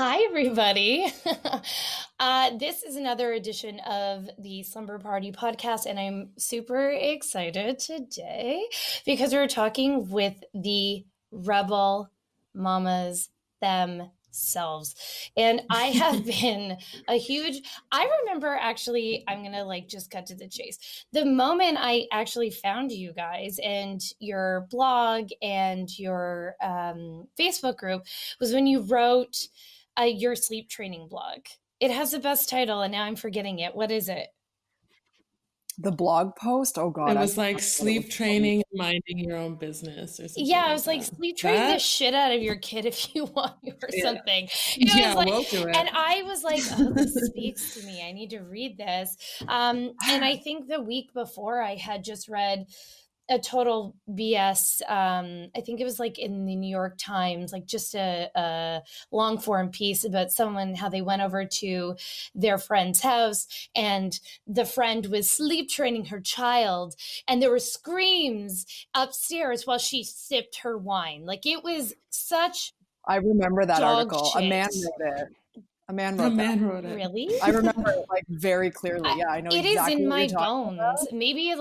Hi, everybody. This is another edition of the Slumber Party podcast, and I'm super excited today because we're talking with the Rebel Mamas themselves. And I have been I remember actually, I'm going to just cut to the chase. The moment I actually found you guys and your blog and your Facebook group was when you wrote your sleep training blog. It has the best title, and now I'm forgetting it. What is it? The blog post? Oh God. It was like sleep training and minding your own business or something. Yeah, I was like, sleep train the shit out of your kid if you want or something. We'll do it. And I was like, oh, this speaks to me. I need to read this. And I think the week before I had just read a total BS. I think it was in the New York Times, just a long form piece about someone, how they went over to their friend's house and the friend was sleep training her child. And there were screams upstairs while she sipped her wine. It was such. I remember that article. Shit. A man wrote it. A man wrote it. Really? I remember it very clearly. Yeah, I know it exactly is in what my you're talking about. bones. Maybe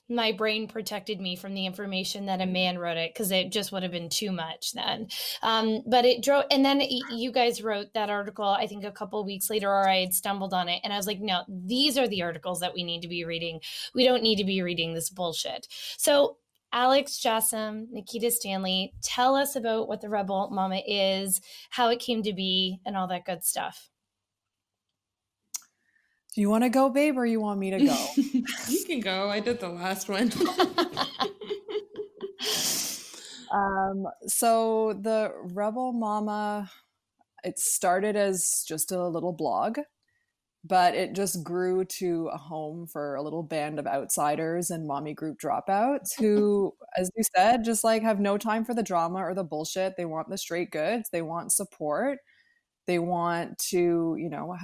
my brain protected me from the information that a man wrote it because it just would have been too much then. But it drove, and then you guys wrote that article, I think a couple of weeks later, or I had stumbled on it and I was like, no, these are the articles that we need to be reading. We don't need to be reading this bullshit. So Alex Jassim, Nikita Stanley, tell us about what the Rebel Mama is, how it came to be, and all that good stuff. Do you want to go, babe, or you want me to go? You can go. I did the last one. So the Rebel Mama, it started as just a little blog, but it just grew to a home for a little band of outsiders and mommy group dropouts who, as you said, just have no time for the drama or the bullshit. They want the straight goods. They want support. They want to,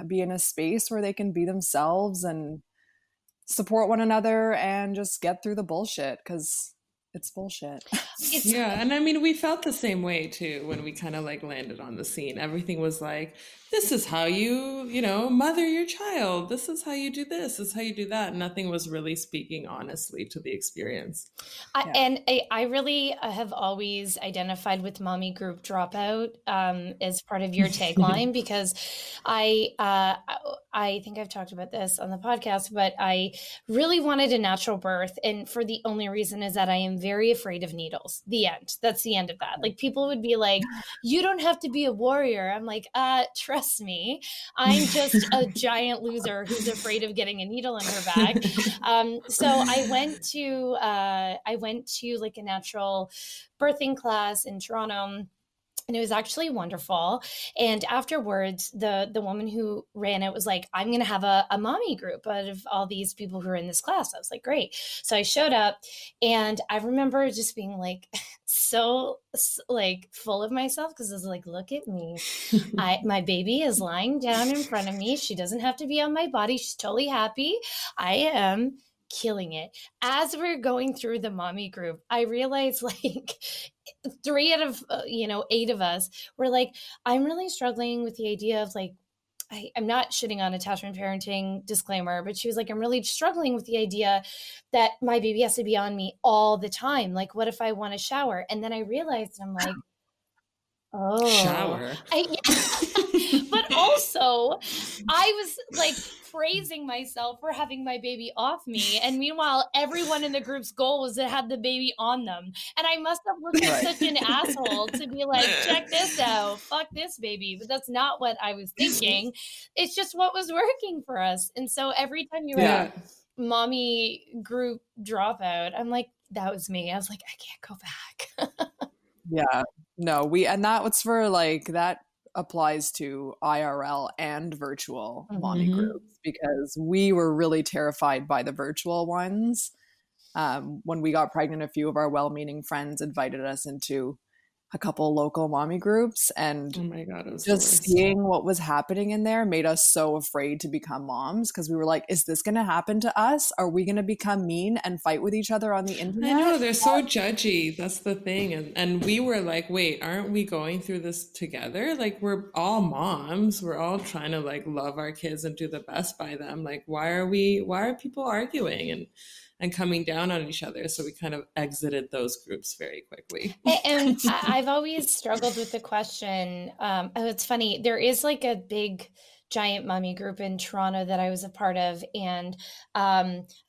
be in a space where they can be themselves and support one another and just get through the bullshit, because it's bullshit. Yeah. And I mean, we felt the same way too when we kind of landed on the scene. Everything was this is how you, mother your child. This is how you do this. This is how you do that. Nothing was really speaking honestly to the experience. And I really have always identified with mommy group dropout as part of your tagline, because I think I've talked about this on the podcast, but I really wanted a natural birth. And for the only reason is that I am very afraid of needles. The end. That's the end of that. People would be like, you don't have to be a warrior. I'm like, trust me, I'm just a giant loser who's afraid of getting a needle in her back. So I went to a natural birthing class in Toronto. And it was actually wonderful. And afterwards, the woman who ran it was like, I'm going to have a mommy group out of all these people who are in this class. I was like, great. So I showed up and I remember just being so full of myself, because I was like, look at me. My baby is lying down in front of me. She doesn't have to be on my body. She's totally happy. I am killing it. As we're going through the mommy group, I realized 3 out of 8 of us were I'm really struggling with the idea of I'm not shitting on attachment parenting, disclaimer, but she was I'm really struggling with the idea that my baby has to be on me all the time. What if I want to shower? And then I realized, I'm like, oh, shower. But also I was praising myself for having my baby off me. And meanwhile, everyone in the group's goal was to have the baby on them. And I must have looked like such an asshole to be check this out. Fuck this baby. But that's not what I was thinking. It's just what was working for us. And so every time you were mommy group dropout, I'm like, that was me. I was like, I can't go back. Yeah. No, and that was for that applies to IRL and virtual mommy groups, because we were really terrified by the virtual ones. When we got pregnant, a few of our well-meaning friends invited us into a couple local mommy groups, and Oh my God, it was just seeing what was happening in there made us so afraid to become moms, because we were like, is this going to happen to us? Are we going to become mean and fight with each other on the internet? I know, they're so judgy. That's the thing. And we were like, wait, aren't we going through this together? Like, we're all moms. We're all trying to like love our kids and do the best by them. Like, why are people arguing and coming down on each other? So we kind of exited those groups very quickly. And I've always struggled with the question. It's funny. There is like a big giant mommy group in Toronto that I was a part of, and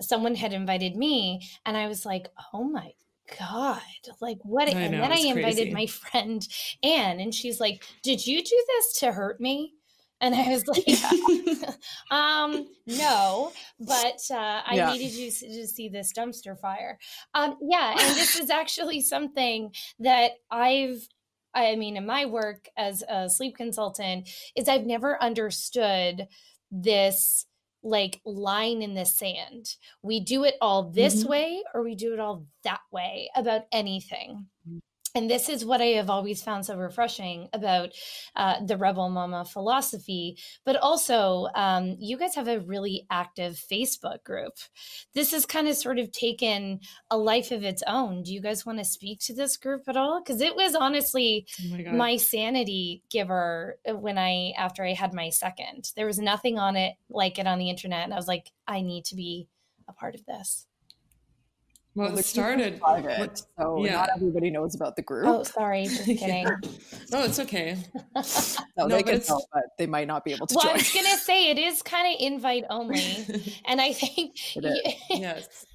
someone had invited me, and I was like, oh my God, like what? And then I invited my friend Anne, and she's like, did you do this to hurt me? And I was like, no, but I needed you to see this dumpster fire. And this is actually something that in my work as a sleep consultant, is I've never understood this like line in the sand. We do it all this way, or we do it all that way about anything. And this is what I have always found so refreshing about the Rebel Mama philosophy. But also, you guys have a really active Facebook group. This has kind of sort of taken a life of its own. Do you guys want to speak to this group at all? Because it was honestly my sanity giver after I had my second. There was nothing on it like it on the internet. And I was like, I need to be a part of this. Well, it started private, so not everybody knows about the group. Oh, sorry, just kidding. No, it's okay. They can tell, but they might not be able to join. I was gonna say it is kind of invite only, and I think yes,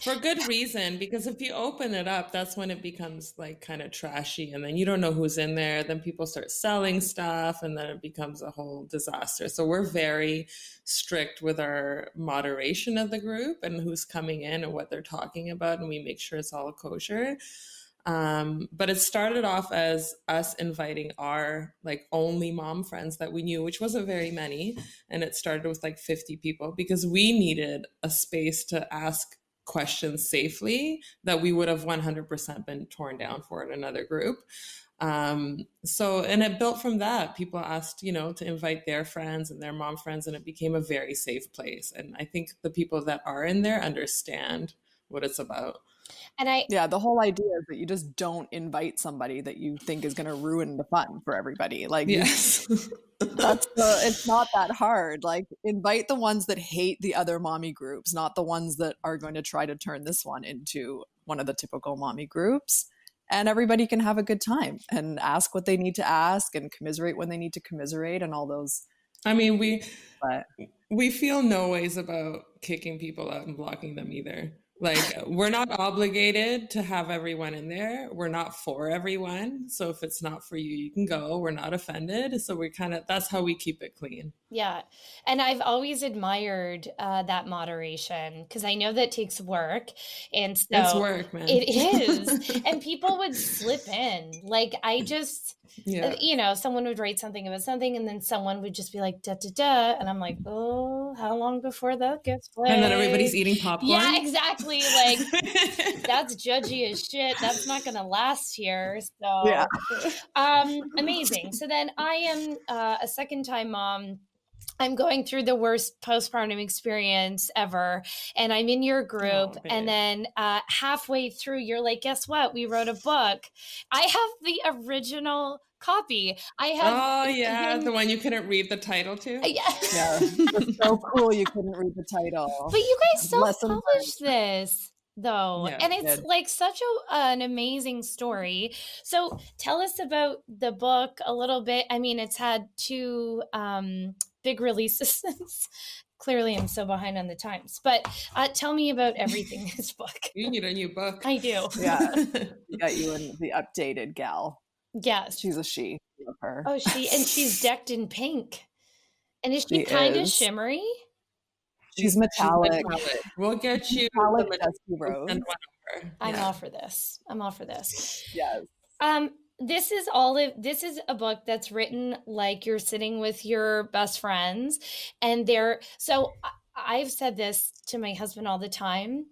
for good reason, because if you open it up, that's when it becomes like kind of trashy, and then you don't know who's in there. Then people start selling stuff, and then it becomes a whole disaster. So we're very strict with our moderation of the group and who's coming in and what they're talking about, and we make sure it's all kosher. But it started off as us inviting our like only mom friends that we knew, which wasn't very many, and it started with like 50 people because we needed a space to ask questions safely that we would have 100% been torn down for in another group. And it built from that. People asked, to invite their friends and their mom friends, and it became a very safe place. And I think the people that are in there understand what it's about. And the whole idea is that you just don't invite somebody that you think is going to ruin the fun for everybody. Like, yes, it's not that hard. Like, invite the ones that hate the other mommy groups, not the ones that are going to try to turn this one into one of the typical mommy groups. And everybody can have a good time and ask what they need to ask and commiserate when they need to commiserate and all those. I mean, we feel no ways about kicking people out and blocking them either. Like, we're not obligated to have everyone in there. We're not for everyone. So if it's not for you, you can go. We're not offended. So that's how we keep it clean. Yeah. And I've always admired that moderation, because I know that takes work. And so it's work, man. It is. And people would slip in. Like, I just, someone would write something about something, and then someone would just be like, da, da, da. And I'm like, oh, how long before that gets played? And then everybody's eating popcorn. Yeah, exactly. Like, that's judgy as shit. That's not going to last here. So, amazing. So then I am a second-time mom. I'm going through the worst postpartum experience ever, and I'm in your group. And then halfway through, you're like, guess what? We wrote a book. I have the original copy. I have the one you couldn't read the title to. Yeah, it's so cool you couldn't read the title. But you guys self-published this though, and it's like such an amazing story. So tell us about the book a little bit. I mean, it's had 2 big releases since. Clearly I'm so behind on the times, but tell me about everything in this book. You need a new book. I do. Yeah, we got you in the updated gal. Yes, she's a she. I love her. Oh, and she's decked in pink, and is she kind of shimmery? She's metallic. We'll get you metallic dusty rose. I'm all for this. Yes. This is a book that's written like you're sitting with your best friends, and so I've said this to my husband all the time.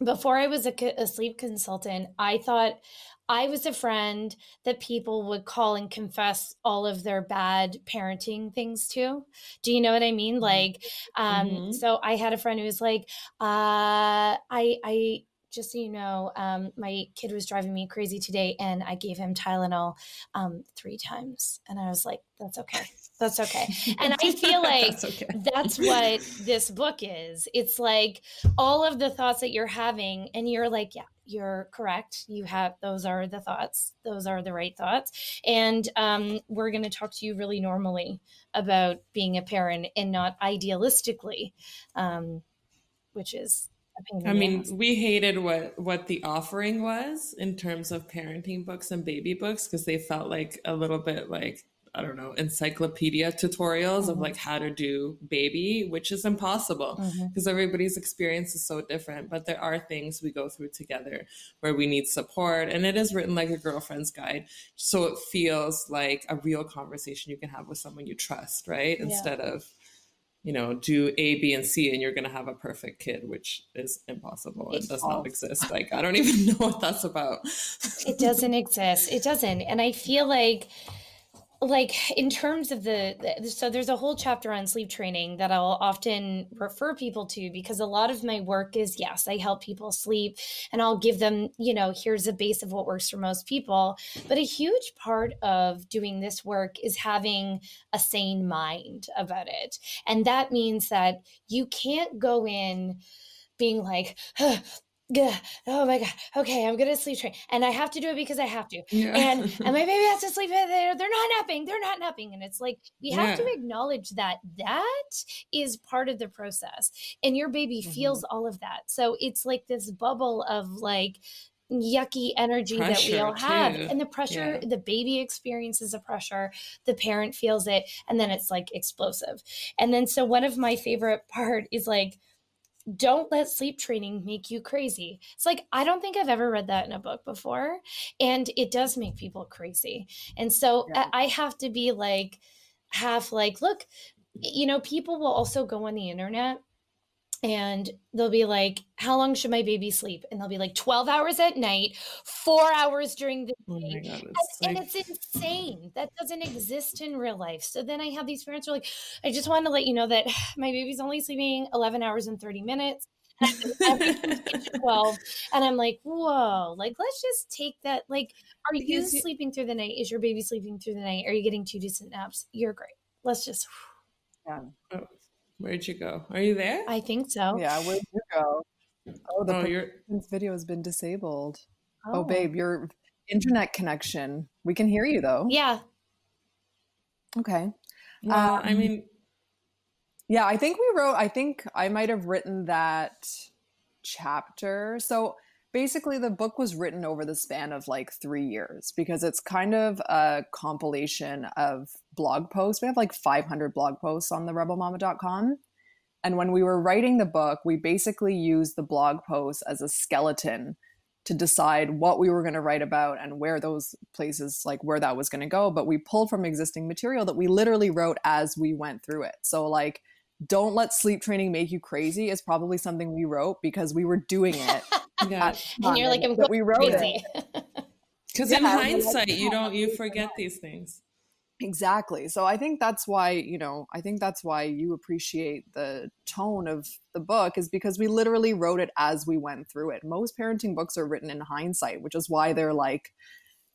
before I was a sleep consultant, I thought I was a friend that people would call and confess all of their bad parenting things to. Do you know what I mean? Like, so I had a friend who was like, I just so you know, my kid was driving me crazy today and I gave him Tylenol 3 times. And I was like, that's okay. That's okay. And I feel like that's what this book is. It's like all of the thoughts that you're having and you're like, yeah, you're correct. You have, those are the thoughts. Those are the right thoughts. And we're going to talk to you really normally about being a parent and not idealistically, which is, I mean, we hated what the offering was in terms of parenting books and baby books because they felt like a little bit like, I don't know, encyclopedia tutorials of like how to do baby, which is impossible because everybody's experience is so different. But there are things we go through together where we need support. And it is written like a girlfriend's guide. So it feels like a real conversation you can have with someone you trust, right? Instead of, you know, do A, B, and C, and you're going to have a perfect kid, which is impossible. It does not exist. Like, I don't even know what that's about. It doesn't exist. It doesn't. And I feel like in terms of so there's a whole chapter on sleep training that I'll often refer people to because a lot of my work is, yes, I help people sleep and I'll give them, you know, here's a base of what works for most people. But a huge part of doing this work is having a sane mind about it. And that means that you can't go in being like, oh my God, okay, I'm gonna sleep train and I have to do it because I have to. And my baby has to sleep. They're not napping. And it's like, we have to acknowledge that is part of the process and your baby feels all of that. So it's like this bubble of like yucky energy pressure that we all have and the pressure, the baby experiences a pressure, the parent feels it, and then it's like explosive. And then, so one of my favorite part is like, don't let sleep training make you crazy. It's like, I don't think I've ever read that in a book before. And it does make people crazy. And so I have to be like, look, you know, people will also go on the internet and they'll be like, how long should my baby sleep? And they'll be like 12 hours at night, 4 hours during the day. Oh God, and it's insane. That doesn't exist in real life. So then I have these parents who are like, I just want to let you know that my baby's only sleeping 11 hours and 30 minutes. Everything's 12. And I'm like, whoa, like, let's just take that. Like, are you sleeping through the night? Is your baby sleeping through the night? Are you getting 2 decent naps? You're great. Let's just. Where'd you go? Are you there? I think so. Yeah, where'd you go? Oh, the video has been disabled. Oh, babe, your internet connection. We can hear you though. Yeah. Okay. Well, I mean, yeah, I think I might have written that chapter. So basically the book was written over the span of like 3 years because it's kind of a compilation of blog posts. We have like 500 blog posts on the rebelmama.com. And when we were writing the book, we basically used the blog posts as a skeleton to decide what we were going to write about and where those places, like where that was going to go. But we pulled from existing material that we literally wrote as we went through it. So like, don't let sleep training make you crazy is probably something we wrote because we were doing it. And you're like, we wrote crazy. Because in hindsight, you forget these things. Exactly. So I think that's why, you appreciate the tone of the book is because we literally wrote it as we went through it. Most parenting books are written in hindsight, which is why they're like,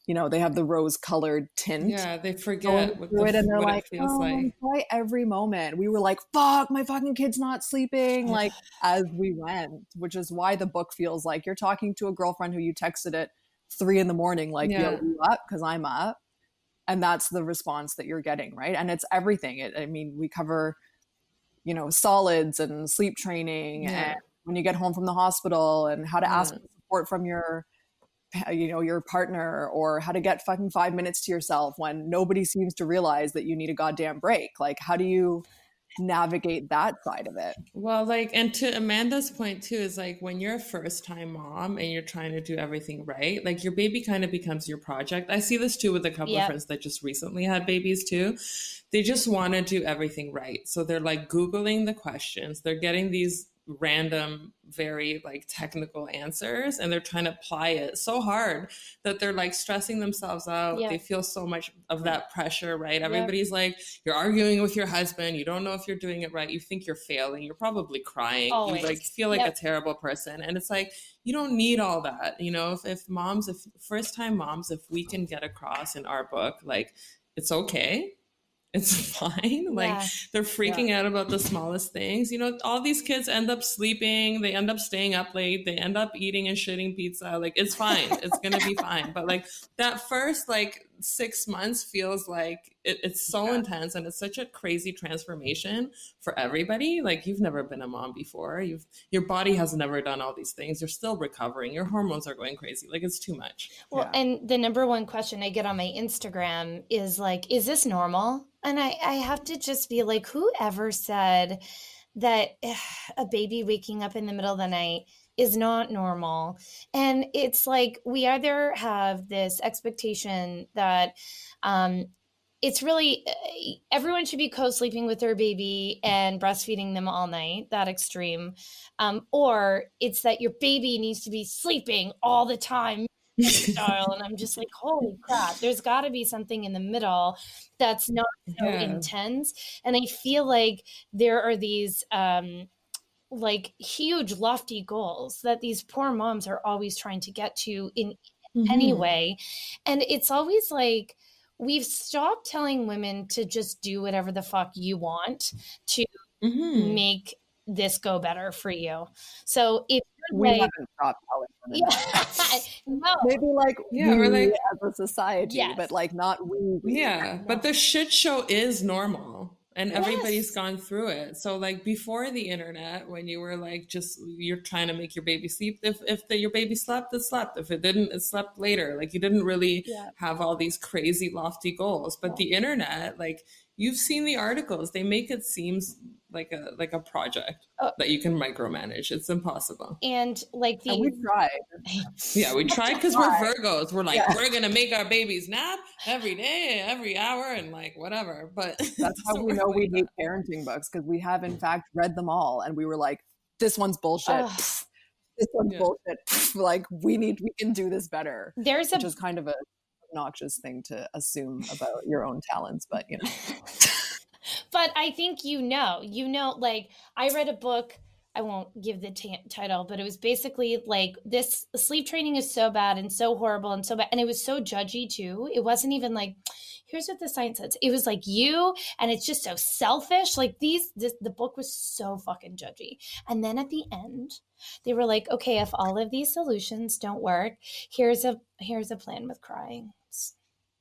they have the rose colored tint. Yeah, they forget what it feels like. Why every moment we were like, fuck, my fucking kid's not sleeping, like as we went, which is why the book feels like you're talking to a girlfriend who you texted at 3 a.m, like, yo, you up? Because I'm up. And that's the response that you're getting, right? And it's everything. We cover, solids and sleep training and when you get home from the hospital and how to ask for support from your partner, or how to get fucking 5 minutes to yourself when nobody seems to realize that you need a goddamn break. Like, how do you navigate that side of it? Well, like, and to Amanda's point too, is like when you're a first time mom and you're trying to do everything right, like your baby kind of becomes your project. I see this too with a couple of friends that just recently had babies too. They just want to do everything right. So they're like Googling the questions. They're getting these random, very like technical answers, and they're trying to apply it so hard that they're like stressing themselves out. Yeah. They feel so much of that pressure, right? Yeah. Everybody's like, you're arguing with your husband, you don't know if you're doing it right, you think you're failing, you're probably crying, Always. you like feel like a terrible person. And it's like, you don't need all that. You know, if first time moms, if we can get across in our book, like, it's okay, it's fine. Like, they're freaking out about the smallest things. You know, all these kids end up sleeping, they end up staying up late, they end up eating and shitting pizza. Like, it's fine. It's going to be fine. But like that first like 6 months feels like it's so intense, and it's such a crazy transformation for everybody. Like, you've never been a mom before. Your body has never done all these things. You're still recovering. Your hormones are going crazy. Like, it's too much. Well, and the number one question I get on my Instagram is like, is this normal? And I have to just be like, whoever said that a baby waking up in the middle of the night is not normal? And it's like, we either have this expectation that it's really, everyone should be co-sleeping with their baby and breastfeeding them all night, that extreme. Or it's that your baby needs to be sleeping all the time style. And I'm just like, holy crap, there's got to be something in the middle that's not so intense. And I feel like there are these like huge lofty goals that these poor moms are always trying to get to in any way. And it's always like, we've stopped telling women to just do whatever the fuck you want to make this go better for you. So if we haven't stopped telling women that. No. Maybe like we're like, as a society, but like not we. But the shit show is normal. And everybody's gone through it. So like before the internet, when you were like, just, you're trying to make your baby sleep. If your baby slept, it slept. If it didn't, it slept later. Like, you didn't really have all these crazy lofty goals. But the internet, like, you've seen the articles, they make it seem like a project that you can micromanage. It's impossible. And like we tried. Yeah, we tried because we're Virgos. We're like, we're going to make our babies nap every day, every hour, and like whatever. But that's how we know we need parenting books, because we have in fact read them all, and we were like, this one's bullshit. This one's bullshit. Like, we can do this better. Which is kind of a obnoxious thing to assume about your own talents, but you know. But I think like, I read a book, I won't give the title, but it was basically like, this sleep training is so bad and so horrible and so bad. And it was so judgy too. It wasn't even like, here's what the science says. It was like, and it's just so selfish. Like the book was so fucking judgy. And then at the end, they were like, okay, if all of these solutions don't work, here's a plan with crying.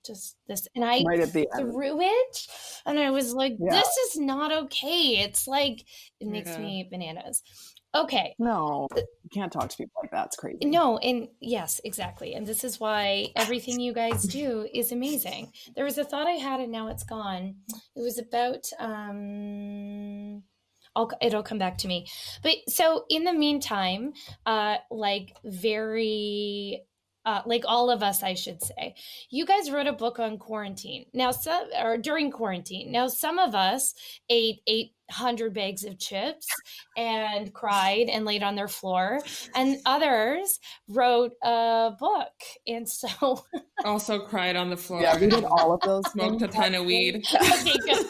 Just this, and I threw it, and I was like, this is not okay. It's like, it makes me bananas. Okay. No, you can't talk to people like that. It's crazy. No, and yes, exactly. And this is why everything you guys do is amazing. There was a thought I had, and now it's gone. It was about it'll come back to me. But so in the meantime, like all of us, I should say, you guys wrote a book on quarantine. Now, during quarantine. Now, some of us ate 800 bags of chips and cried and laid on their floor, and others wrote a book. And so also cried on the floor. Yeah, we did all of those. Smoked a ton of weed. Okay, good.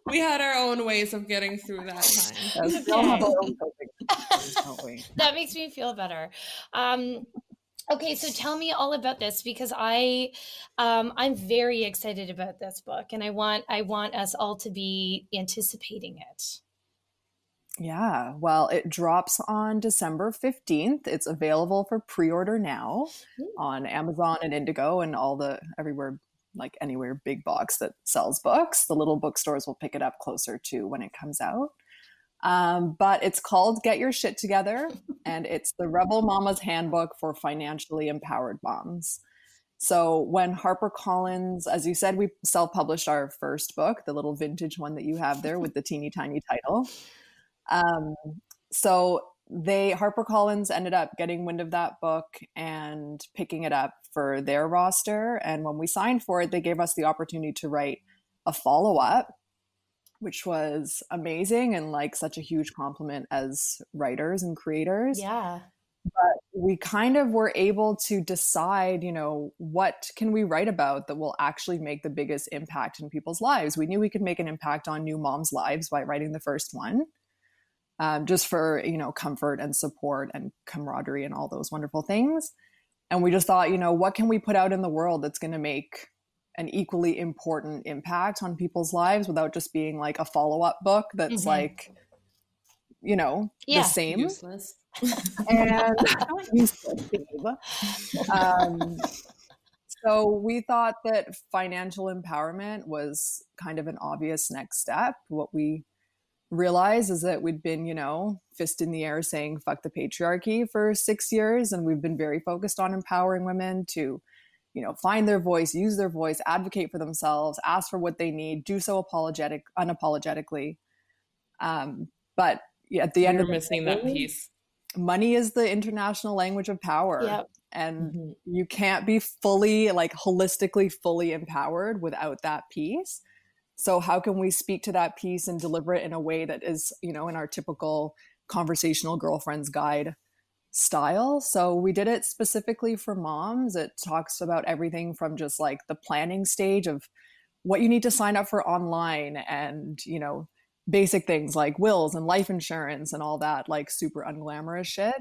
We had our own ways of getting through that time. That makes me feel better. Okay, so tell me all about this, because I'm very excited about this book, and I want us all to be anticipating it. Yeah, well, it drops on December 15th. It's available for pre-order now on Amazon and Indigo and everywhere, like anywhere big box that sells books. The little bookstores will pick it up closer to when it comes out. But it's called Get Your Shit Together, and it's the Rebel Mama's Handbook for Financially Empowered Moms. So when HarperCollins, as you said, we self-published our first book, the little vintage one that you have there with the teeny tiny title. So HarperCollins ended up getting wind of that book and picking it up for their roster. And when we signed for it, they gave us the opportunity to write a follow-up. which was amazing and like such a huge compliment as writers and creators. Yeah. But we kind of were able to decide, you know, what can we write about that will actually make the biggest impact in people's lives. We knew we could make an impact on new moms' lives by writing the first one, just for, you know, comfort and support and camaraderie and all those wonderful things. And we just thought, you know, what can we put out in the world that's going to make an equally important impact on people's lives without just being like a follow-up book that's like, you know, the same. Useless. And so we thought that financial empowerment was kind of an obvious next step. What we realized is that we'd been, you know, fist in the air saying fuck the patriarchy for 6 years, and we've been very focused on empowering women to, you know, find their voice, use their voice, advocate for themselves, ask for what they need, do so unapologetically. But at the end of the day, missing that piece. Money is the international language of power. Yep. And you can't be fully, like holistically fully empowered without that piece. So how can we speak to that piece and deliver it in a way that is, you know, in our typical conversational girlfriend's guide style? So we did it specifically for moms. It talks about everything from just like the planning stage of what you need to sign up for online and, you know, basic things like wills and life insurance and all that, like super unglamorous shit.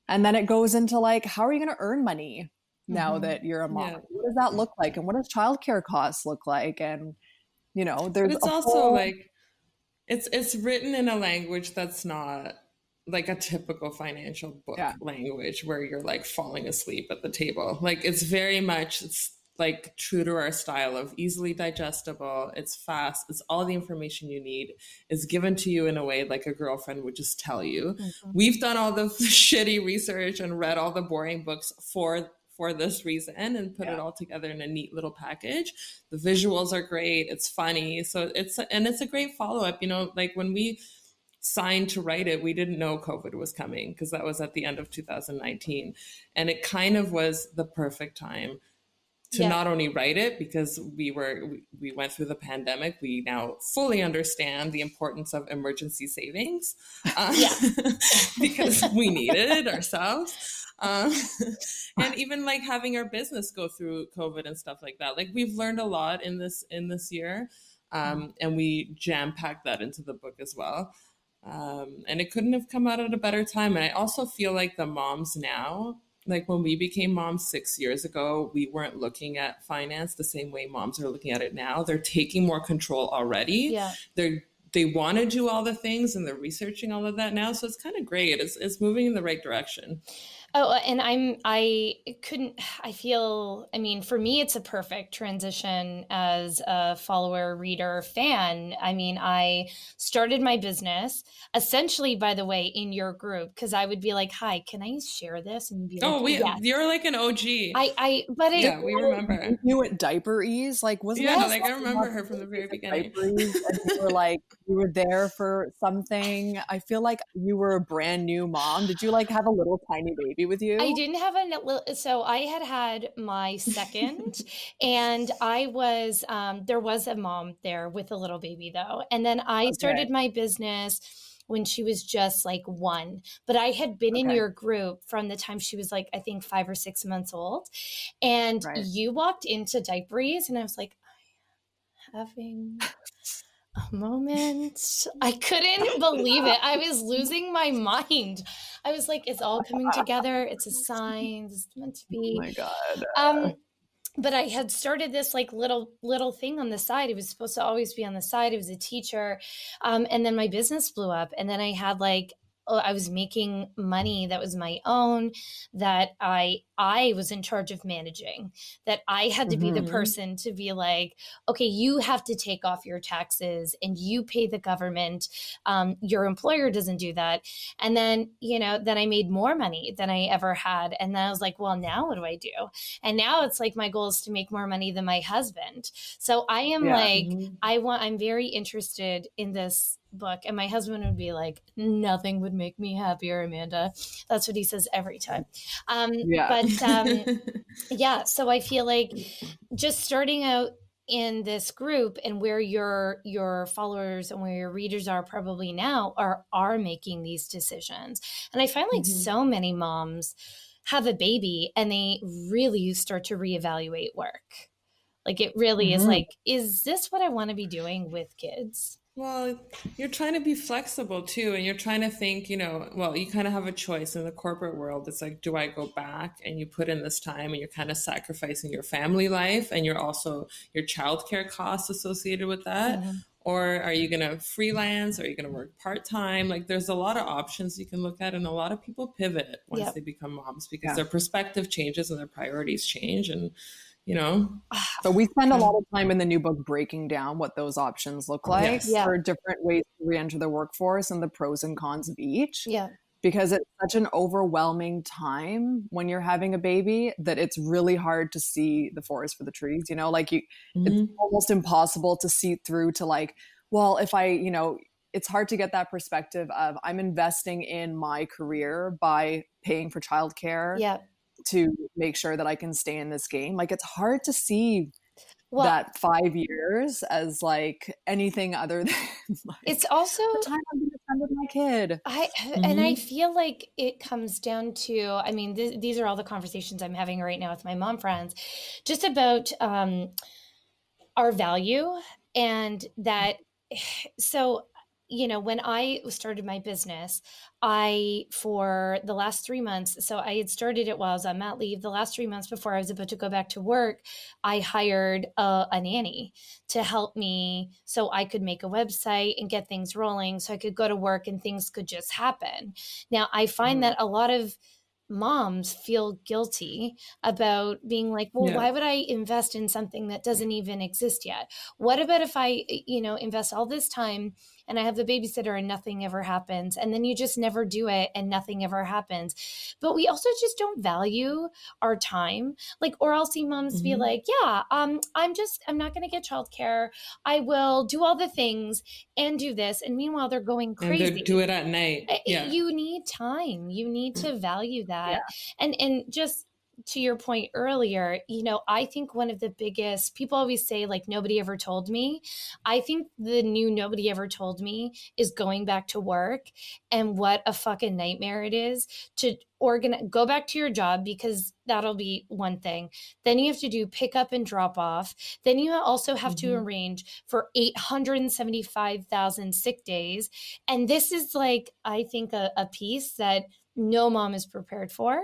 And then it goes into like, how are you going to earn money now that you're a mom? Yeah. What does that look like? And what does childcare costs look like? And, you know, there's it's also like, it's written in a language that's not like a typical financial book language where you're like falling asleep at the table. Like it's very much, it's like true to our style of easily digestible. It's fast. It's all the information you need is given to you in a way like a girlfriend would just tell you. We've done all the shitty research and read all the boring books for this reason and put it all together in a neat little package. The visuals are great. It's funny. So it's a great follow-up. You know, like when we signed to write it, we didn't know COVID was coming because that was at the end of 2019. And it kind of was the perfect time to not only write it because we went through the pandemic. We now fully understand the importance of emergency savings because we needed it ourselves. And even like having our business go through COVID and stuff like that. Like we've learned a lot in this year. And we jam-packed that into the book as well. And it couldn't have come out at a better time. And I also feel like the moms now, like when we became moms 6 years ago, we weren't looking at finance the same way moms are looking at it now. They're taking more control already. Yeah. They want to do all the things and they're researching all of that now. So it's kind of great. It's moving in the right direction. Oh, and I feel, I mean, for me, it's a perfect transition as a follower, reader, fan. I mean, I started my business essentially, by the way, in your group, because I would be like, hi, can I share this? And you'd be like, yes. You're like an OG. We remember. You at Diaper Ease, like, wasn't that? Yeah, like I remember her from the very beginning. And you were there for something. I feel like you were a brand new mom. Did you like have a little tiny baby with you? I didn't have so I had my second and I was, there was a mom there with a little baby though. And then I started my business when she was just like 1, but I had been in your group from the time she was like, I think 5 or 6 months old. And you walked into Diaper Ease and I was like, I am having a moment. I couldn't believe it. I was losing my mind. I was like, it's all coming together. It's a sign. It's meant to be. Oh my God. But I had started this like little thing on the side. It was supposed to always be on the side. It was a teacher. And then my business blew up. And then I had like, I was making money that was my own, that I was in charge of managing, that I had to be the person to be like, okay, you have to take off your taxes and you pay the government. Your employer doesn't do that. And then, then I made more money than I ever had. And then I was like, well, now what do I do? And now it's like, my goal is to make more money than my husband. So I am I'm very interested in this book. And my husband would be like, nothing would make me happier, Amanda. That's what he says every time. So I feel like just starting out in this group, and where your followers and where your readers are probably now are making these decisions. And I find like so many moms have a baby and they really start to reevaluate work. Like it really is like, is this what I want to be doing with kids? Well, you're trying to be flexible too, and you're trying to think, well, you kind of have a choice in the corporate world. It's like, do I go back and you put in this time and you're kind of sacrificing your family life and you're also your childcare costs associated with that? Or are you going to freelance? Or are you going to work part-time? Like there's a lot of options you can look at, and a lot of people pivot once they become moms because their perspective changes and their priorities change. And so we spend a lot of time in the new book breaking down what those options look like for different ways to re-enter the workforce and the pros and cons of each. Because it's such an overwhelming time when you're having a baby that it's really hard to see the forest for the trees, like it's almost impossible to see through to like, well, if I, it's hard to get that perspective of I'm investing in my career by paying for childcare to make sure that I can stay in this game. Like it's hard to see that 5 years as like anything other than like, it's also the time I'm going to spend with my kid. And I feel like it comes down to, I mean, these are all the conversations I'm having right now with my mom friends, just about our value, and that, so when I started my business, for the last 3 months, so I had started it while I was on mat leave. The last 3 months before I was about to go back to work, I hired a nanny to help me so I could make a website and get things rolling so I could go to work and things could just happen. Now, I find that a lot of moms feel guilty about being like, well, why would I invest in something that doesn't even exist yet? What about if I, invest all this time and I have the babysitter and nothing ever happens? And then you just never do it and nothing ever happens. But we also just don't value our time. Like, or I'll see moms be like, I'm not going to get childcare. I will do all the things and do this. And meanwhile, they're going crazy. And they do it at night. You need time. You need to value that. And just to your point earlier, I think one of the biggest, people always say like, nobody ever told me. I think the new nobody ever told me is going back to work, and what a fucking nightmare it is to go back to your job, because that'll be one thing. Then you have to do pick up and drop off. Then you also have to arrange for 875,000 sick days. And this is like, I think a piece that no mom is prepared for.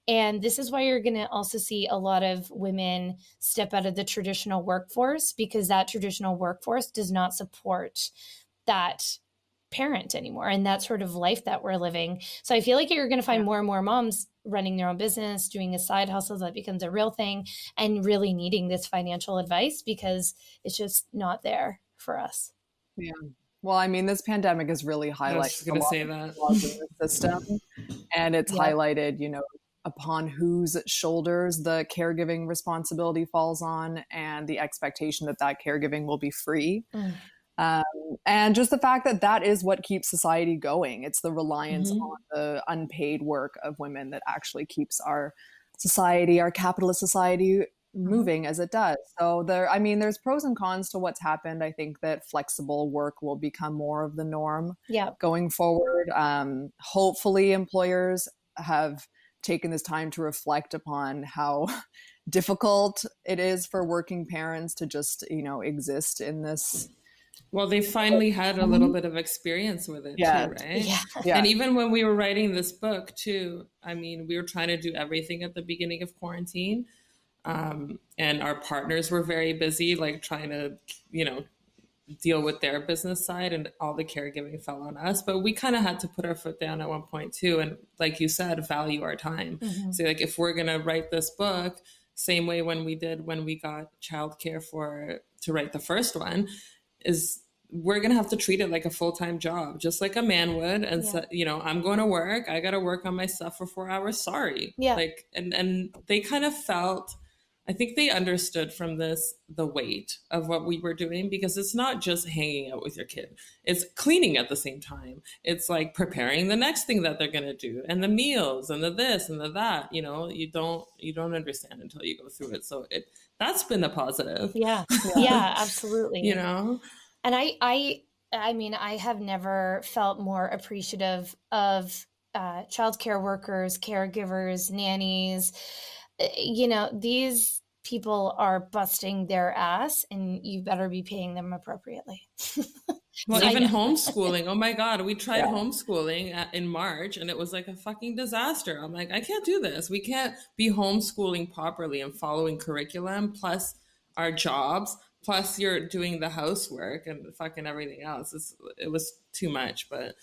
And this is why you're going to also see a lot of women step out of the traditional workforce, because that traditional workforce does not support that parent anymore and that sort of life that we're living. So I feel like you're going to find more and more moms running their own business, doing a side hustle that becomes a real thing, and really needing this financial advice because it's just not there for us. Yeah. Well, I mean, this pandemic has really highlighted the system, and it's highlighted, upon whose shoulders the caregiving responsibility falls on, and the expectation that caregiving will be free. And just the fact that is what keeps society going. It's the reliance on the unpaid work of women that actually keeps our society, our capitalist society, moving as it does. So there's pros and cons to what's happened. I think that flexible work will become more of the norm going forward. Hopefully employers have taken this time to reflect upon how difficult it is for working parents to just, exist in this. Well, they finally had a little bit of experience with it too, right? And even when we were writing this book too, I mean, we were trying to do everything at the beginning of quarantine. And our partners were very busy, like trying to, deal with their business side, and all the caregiving fell on us. But we kind of had to put our foot down at one point too. And like you said, value our time. So like, if we're going to write this book, same way when we got childcare to write the first one, is we're going to have to treat it like a full-time job, just like a man would. And so, I'm going to work. I got to work on my stuff for 4 hours. Sorry. And they kind of felt, I think they understood from this the weight of what we were doing, because it's not just hanging out with your kid. It's cleaning at the same time. It's like preparing the next thing that they're going to do, and the meals and the this and the that, you know, you don't understand until you go through it. So that's been a positive. Yeah. Yeah, absolutely. You know? And I mean, I have never felt more appreciative of childcare workers, caregivers, nannies. You know, these people are busting their ass, and you better be paying them appropriately. Well, even homeschooling. Oh my God, we tried homeschooling in March, and it was like a fucking disaster. I'm like, I can't do this. We can't be homeschooling properly and following curriculum, plus our jobs, plus you're doing the housework and fucking everything else. It was too much, but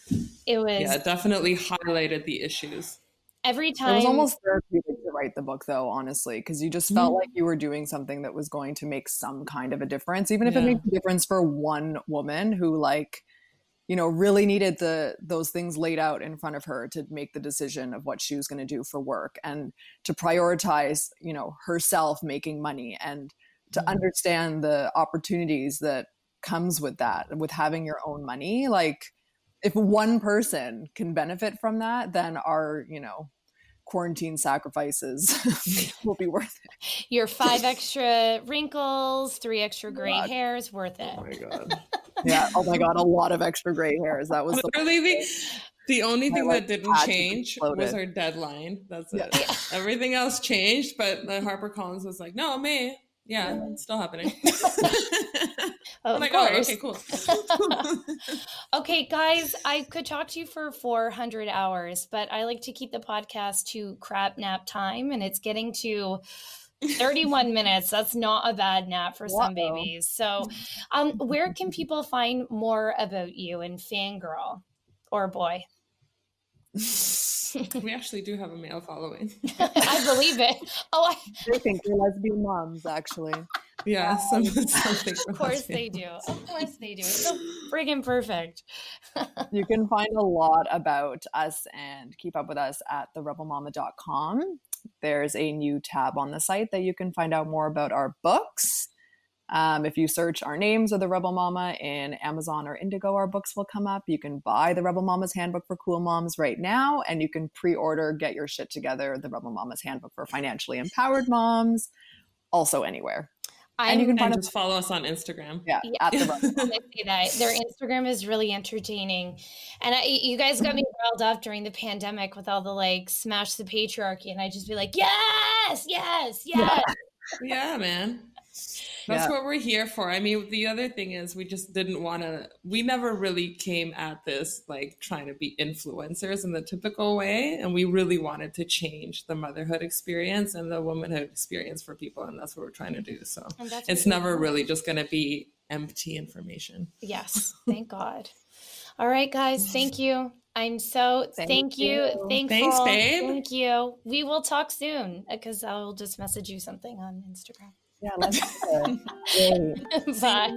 it definitely highlighted the issues. Every time. It was almost therapeutic to write the book, though, honestly, because you just felt like you were doing something that was going to make some kind of a difference, even if it makes a difference for one woman who, like, you know, really needed those things laid out in front of her to make the decision of what she was going to do for work, and to prioritize, you know, herself making money, and to understand the opportunities that comes with that, with having your own money. Like, if one person can benefit from that, then our, you know, quarantine sacrifices will be worth it. Your 5 extra wrinkles, 3 extra gray hairs, worth it. Oh my God. Yeah. Oh my God. A lot of extra gray hairs. That was literally the only thing that didn't change was our deadline. That's it. Yeah. Everything else changed, but HarperCollins was like, no, May. Yeah, it's still happening. I'm like, oh, okay, cool. Okay, guys, I could talk to you for 400 hours, but I like to keep the podcast to crap nap time, and it's getting to 31 minutes. That's not a bad nap for some babies. So where can people find more about you and Fangirl, or boy? We actually do have a male following. I believe it. Oh, I think they're lesbian moms, actually. Yeah, something. Of course they do. Of course they do. It's so friggin' perfect. You can find a lot about us and keep up with us at therebelmama.com. There's a new tab on the site that you can find out more about our books. If you search our names or The Rebel Mama in Amazon or Indigo, our books will come up. You can buy The Rebel Mama's Handbook for Cool Moms right now, and you can pre-order Get Your Shit Together, The Rebel Mama's Handbook for Financially Empowered Moms, also anywhere. And you can just follow us on Instagram. Yeah. At The Rebel Mama. I see that. Their Instagram is really entertaining. And you guys got me riled up during the pandemic with all the like smash the patriarchy, and I just be like, yes. Yeah, man. That's what we're here for. I mean, the other thing is we never really came at this like trying to be influencers in the typical way. And we really wanted to change the motherhood experience and the womanhood experience for people. And that's what we're trying to do. So it's never really just going to be empty information. Yes. Thank God. All right, guys. Thank you. I'm so, thank you. Thanks, babe. Thank you. We will talk soon, because I'll just message you something on Instagram. Yeah, let's do it. Bye.